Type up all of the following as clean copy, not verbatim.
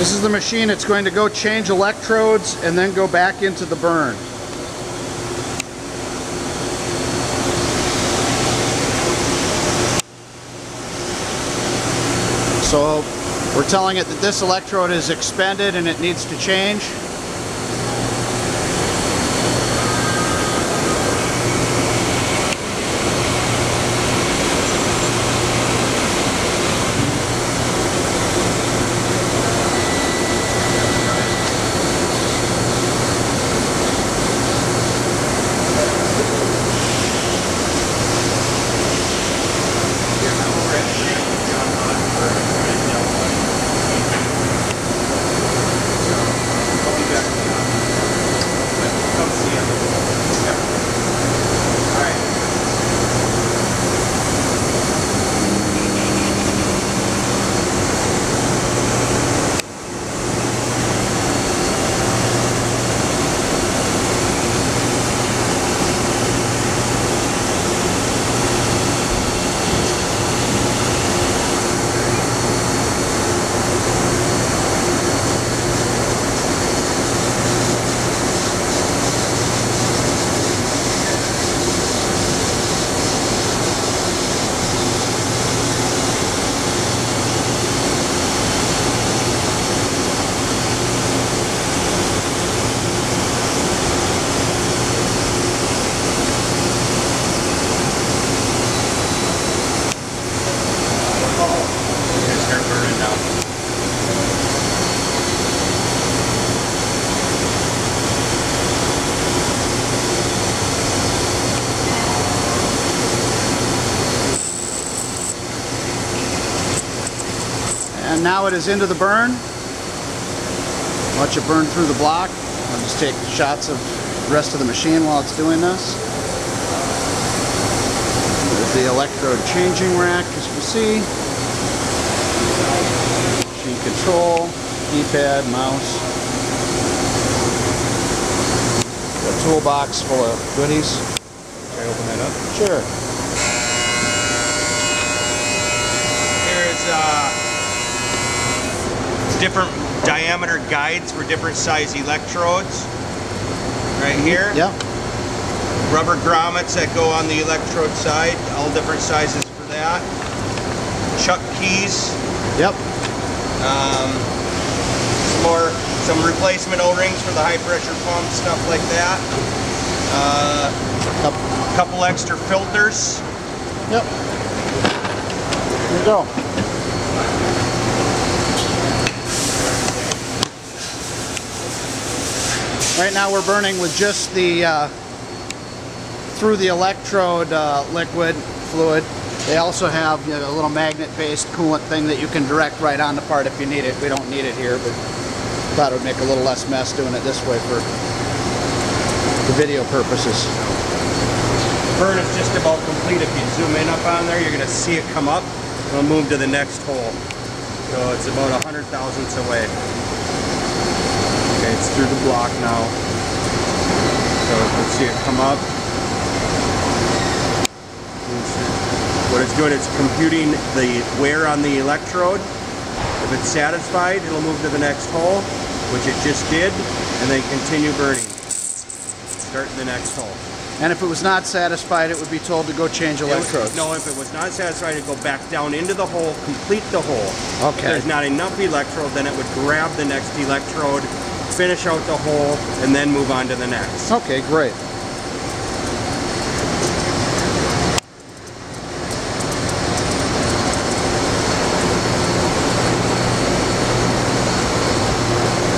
This is the machine. It's going to go change electrodes and then go back into the burn. So we're telling it that this electrode is expended and it needs to change. And now it is into the burn. Watch it burn through the block. I'll just take shots of the rest of the machine while it's doing this. There's the electrode changing rack, as you can see. Machine control, keypad, mouse. A toolbox full of goodies. Can I open that up? Sure. There's different diameter guides for different size electrodes. Right here. Yep. Rubber grommets that go on the electrode side, all different sizes for that. Chuck keys. Yep. Some replacement O-rings for the high pressure pump, stuff like that. A couple extra filters. Yep. Here we go. Right now we're burning with just the through the electrode liquid fluid. They also have a little magnet-based coolant thing that you can direct right on the part if you need it. We don't need it here, but thought it would make a little less mess doing it this way for video purposes. Burn is just about complete. If you zoom in up on there, you're going to see it come up. It'll move to the next hole. So it's about 100 thousandths away. Okay, it's through the block now. So you can see it come up. What it's doing, it's computing the wear on the electrode. If it's satisfied, it'll move to the next hole, which it just did, and then continue burning. Start the next hole. And if it was not satisfied, it would be told to go change electrodes. No, if it was not satisfied, it'd go back down into the hole, complete the hole. Okay. If there's not enough electrode, then it would grab the next electrode, finish out the hole, and then move on to the next. Okay, great.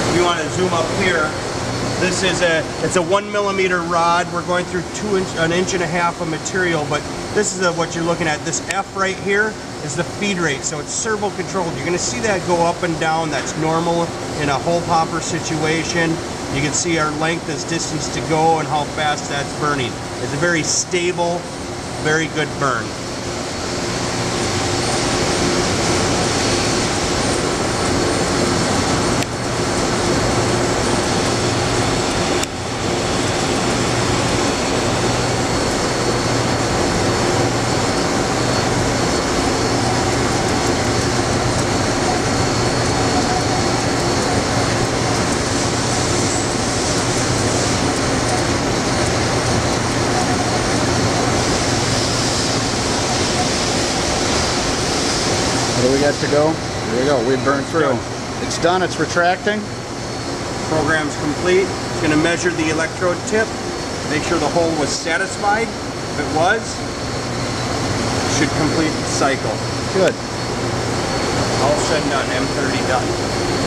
If you want to zoom up here, this is it's a 1 millimeter rod. We're going through an inch and a half of material, but this is what you're looking at. This F right here is the feed rate, so it's servo controlled. You're going to see that go up and down. That's normal in a hole popper situation. You can see our length is distance to go and how fast that's burning. It's a very stable, very good burn. What do we got to go? There we go. We burned through. It's done. It's retracting. Program's complete. It's going to measure the electrode tip. Make sure the hole was satisfied. If it was, it should complete the cycle. Good. All said and done. M30 done.